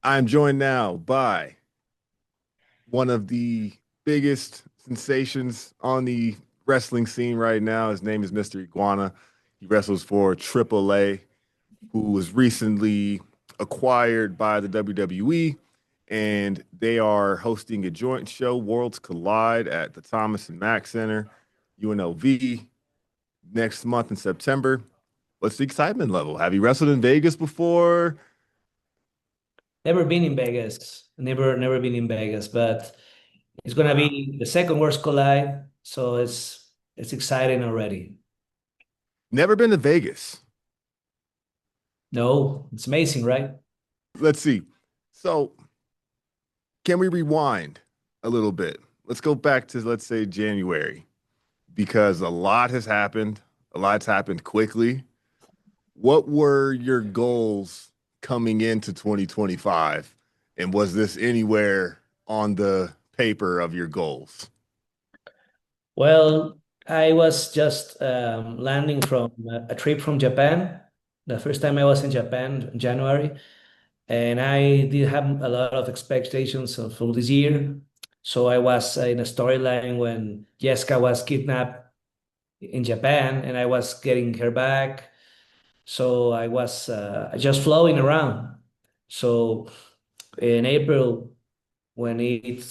I'm joined now by one of the biggest sensations on the wrestling scene right now. His name is Mr. Iguana. He wrestles for AAA, who was recently acquired by the WWE, and they are hosting a joint show, Worlds Collide, at the Thomas and Mack Center, UNLV, next month in September. What's the excitement level? Have you wrestled in Vegas before? Never been in Vegas. Never been in Vegas, but it's gonna Wow. be the second worst collide, so it's exciting already. Never been to Vegas. No, it's amazing, right? Let's see. So, can we rewind a little bit? Let's go back to, let's say, January, because a lot has happened. A lot's happened quickly. What were your goals coming into 2025? And was this anywhere on the paper of your goals? Well, I was just landing from a trip from Japan. The first time I was in Japan in January, and I did have a lot of expectations for this year. So I was in a storyline when Jessica was kidnapped in Japan, and I was getting her back. So I was just flowing around. So in April, when it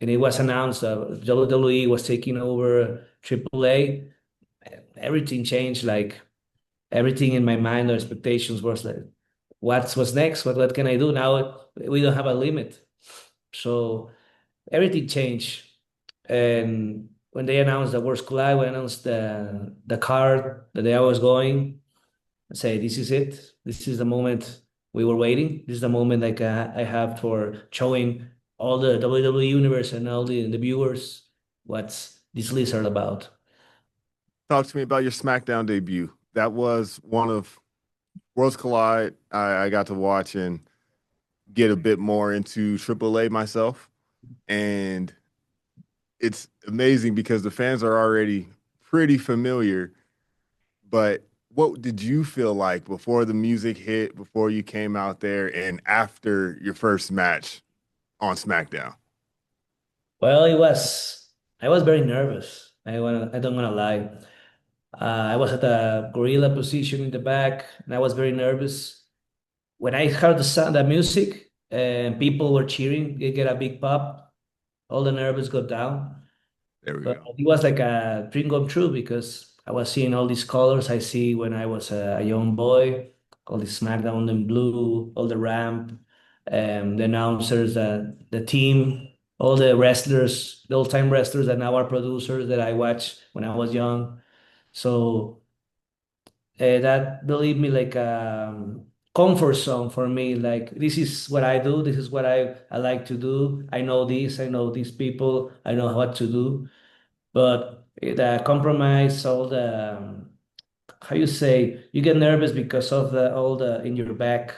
was announced that WWE was taking over AAA, everything changed. Like everything in my mind, or expectations was like, what's next? What can I do now? We don't have a limit. So everything changed. And when they announced the World Collide, when announced the card the day I was going, say this is it. This is the moment we were waiting. This is the moment like I have for showing all the WWE universe and all the viewers what's this list are about. Talk to me about your SmackDown debut. That was one of Worlds Collide. I got to watch and get a bit more into AAA myself. And it's amazing because the fans are already pretty familiar. But what did you feel like before the music hit, before you came out there, and after your first match on SmackDown? Well, I was very nervous. I don't wanna lie. I was at a gorilla position in the back, and I was very nervous. When I heard the music, and people were cheering, they get a big pop. All the nerves got down. There we But go. it was like a dream come true because I was seeing all these colors I see when I was a young boy, all the SmackDown in blue, all the ramp, the announcers, the team, all the wrestlers, the old-time wrestlers that now are producers that I watched when I was young. So that believe me like a comfort zone for me. Like this is what I do, this is what I like to do. I know this, I know these people, I know what to do. But the compromise, all the how you say, you get nervous because of the all the in your back.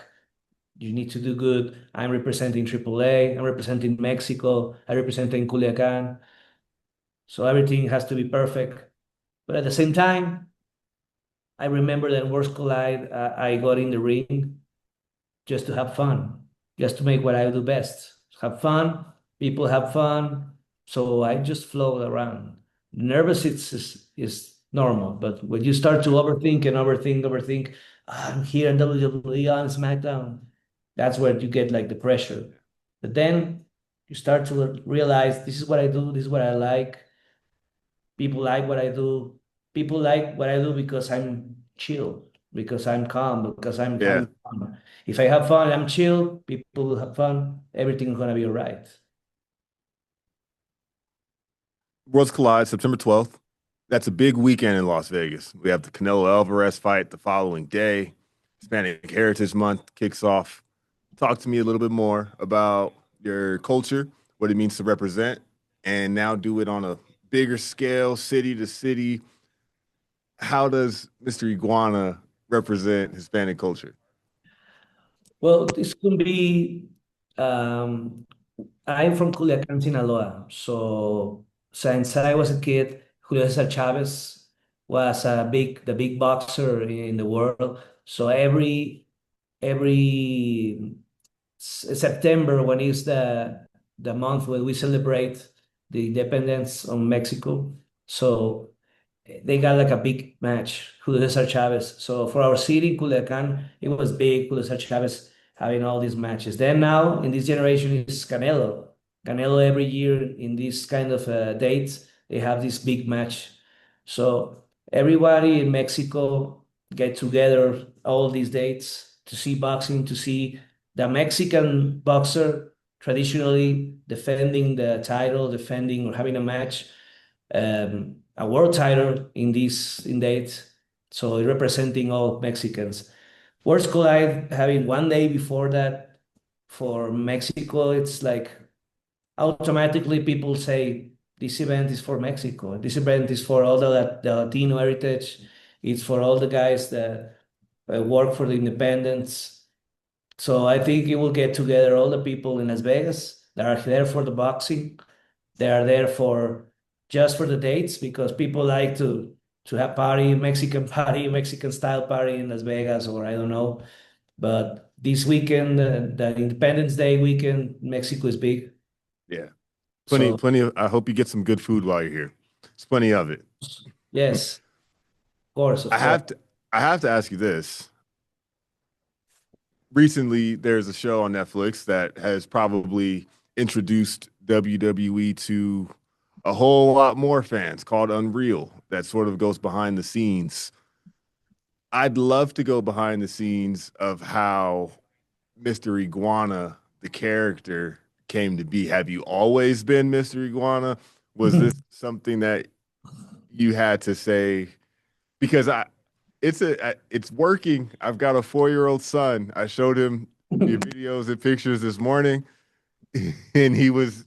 You need to do good. I'm representing AAA. I'm representing Mexico. I'm representing Culiacan. So everything has to be perfect. But at the same time, I remember that in Worlds Collide, I got in the ring just to have fun, just to make what I do best. Have fun. People have fun. So I just float around. Nervous is normal, but when you start to overthink and overthink, I'm here in WWE on SmackDown. That's where you get like the pressure. But then you start to realize this is what I do, this is what I like. People like what I do. People like what I do because I'm chill, because I'm calm, because I'm Yeah. having fun. If I have fun, I'm chill, people will have fun, everything's gonna be all right. Worlds Collide, September 12th. That's a big weekend in Las Vegas. We have the Canelo Alvarez fight the following day. Hispanic Heritage Month kicks off. Talk to me a little bit more about your culture, what it means to represent, and now do it on a bigger scale, city to city. How does Mr. Iguana represent Hispanic culture? Well, this could be, um, I'm from Culiacan, Sinaloa. So since I was a kid, Julio Cesar Chavez was the big boxer in the world. So every September, when is the month when we celebrate the independence of Mexico. So they got like a big match, Julio Cesar Chavez. So for our city, Culiacan, it was big. Julio Cesar Chavez having all these matches. Then now in this generation is Canelo. Canelo every year in these kind of dates, they have this big match. So everybody in Mexico get together all these dates to see boxing, to see the Mexican boxer traditionally defending the title, defending or having a match, a world title in this in date. So representing all Mexicans. Worlds Collide having one day before that for Mexico, it's like automatically people say this event is for Mexico. This event is for all the Latino heritage. It's for all the guys that work for the independence. So I think it will get together all the people in Las Vegas that are there for the boxing. They are there for just for the dates because people like to have party, Mexican style party in Las Vegas, or I don't know. But this weekend, the Independence Day weekend, Mexico is big. Yeah. Plenty, So plenty of, I hope you get some good food while you're here. There's plenty of it. yes, of course, of I course. have to, I have to ask you this. Recently, there's a show on Netflix that has probably introduced WWE to a whole lot more fans called Unreal that sort of goes behind the scenes. I'd love to go behind the scenes of how Mr. Iguana, the character, came to be. Have you always been Mr. Iguana? Was this something that you had to say? Because it's working. I've got a 4-year-old son. I showed him your videos and pictures this morning, and he was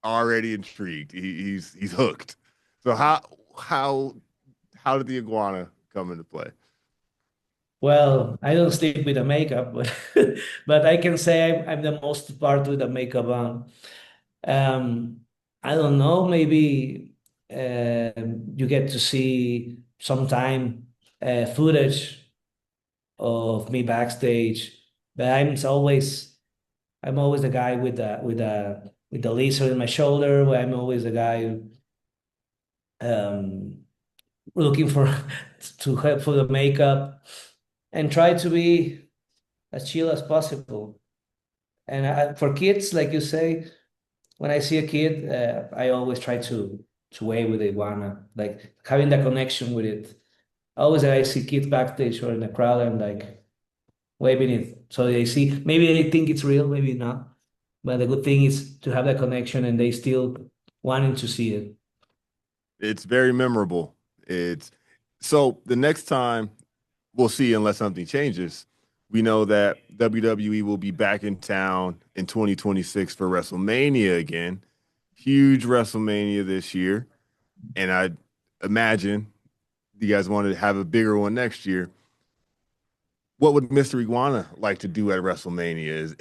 already intrigued. He's hooked. So how how did the iguana come into play? Well, I don't sleep with the makeup, but but I can say I'm the most part with the makeup on. Um, I don't know, maybe you get to see sometime footage of me backstage, but I'm always the guy with the laser in my shoulder. Where I'm always the guy um, looking for to help for the makeup and try to be as chill as possible. And for kids, like you say, when I see a kid, I always try to wave with the iguana, like having that connection with it. Always I see kids backstage or in the crowd and like waving it, so they see. Maybe they think it's real, maybe not. But the good thing is to have that connection and they still wanting to see it. It's very memorable. It's so the next time we'll see, unless something changes, we know that WWE will be back in town in 2026 for WrestleMania again. Huge WrestleMania this year. And I imagine you guys want to have a bigger one next year. What would Mr. Iguana like to do at WrestleMania?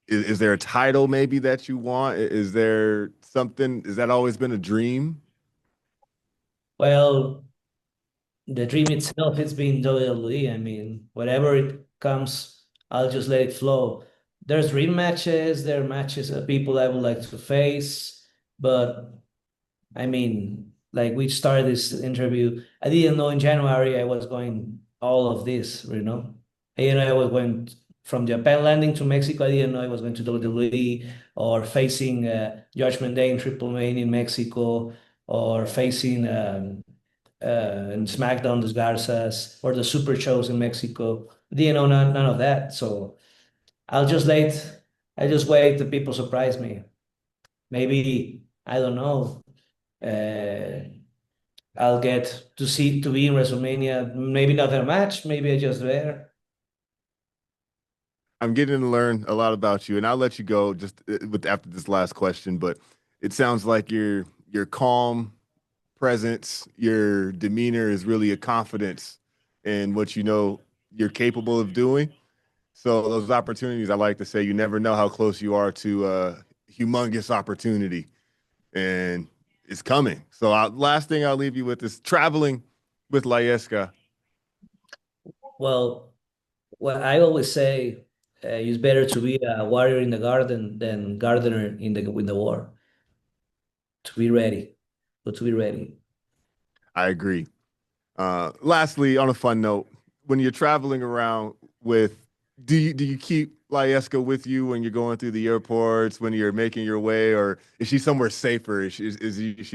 Is there a title maybe that you want? Is there something? Has that always been a dream? Well, the dream itself has been WWE. I mean, whatever it comes, I'll just let it flow. There's dream matches, there are matches of people I would like to face, but I mean, like we started this interview, I didn't know in January I was going all of this, you know. I didn't know I was going from Japan landing to Mexico. I didn't know I was going to WWE or facing Judgment Day in Triple Main in Mexico or facing in SmackDown the Garzas or the Super shows in Mexico. I didn't know none of that. So I'll just wait. I just wait till people surprise me. Maybe I don't know. Uh, I'll get to be in WrestleMania. Maybe not a match. Maybe I just there. I'm getting to learn a lot about you, and I'll let you go just with after this last question. But it sounds like your calm presence, your demeanor is really a confidence in what you know you're capable of doing. So those opportunities, I like to say, you never know how close you are to a humongous opportunity, and it's coming. So last thing I'll leave you with is traveling with Laesca. Well, what I always say, it's better to be a warrior in the garden than gardener in the war. To be ready, but to be ready. I agree. Lastly, on a fun note, when you're traveling around with, do you keep Lieska with you when you're going through the airports, when you're making your way, or is she somewhere safer? Is she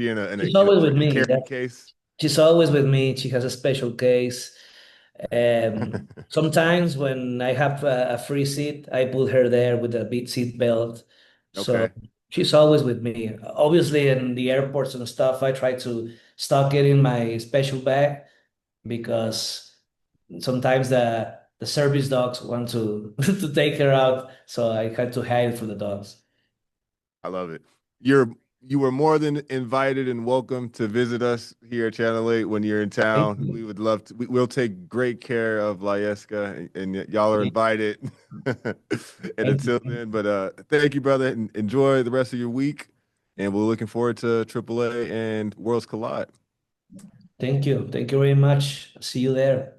in She's always with a me. carry case? She's always with me. She has a special case. Sometimes when I have a free seat, I put her there with a big seat belt. So Okay, she's always with me. Obviously, in the airports and stuff, I try to stock it in my special bag because sometimes the service dogs want to to take her out, so I had to hide it for the dogs. I love it. You're you were more than invited and welcome to visit us here at Channel 8 when you're in Thank town. We you. would love to. We'll take great care of Lieska, and y'all are invited. And Thank until you. then, but thank you, brother, and enjoy the rest of your week. And we're looking forward to AAA and Worlds Collide. Thank you. Thank you very much. See you there.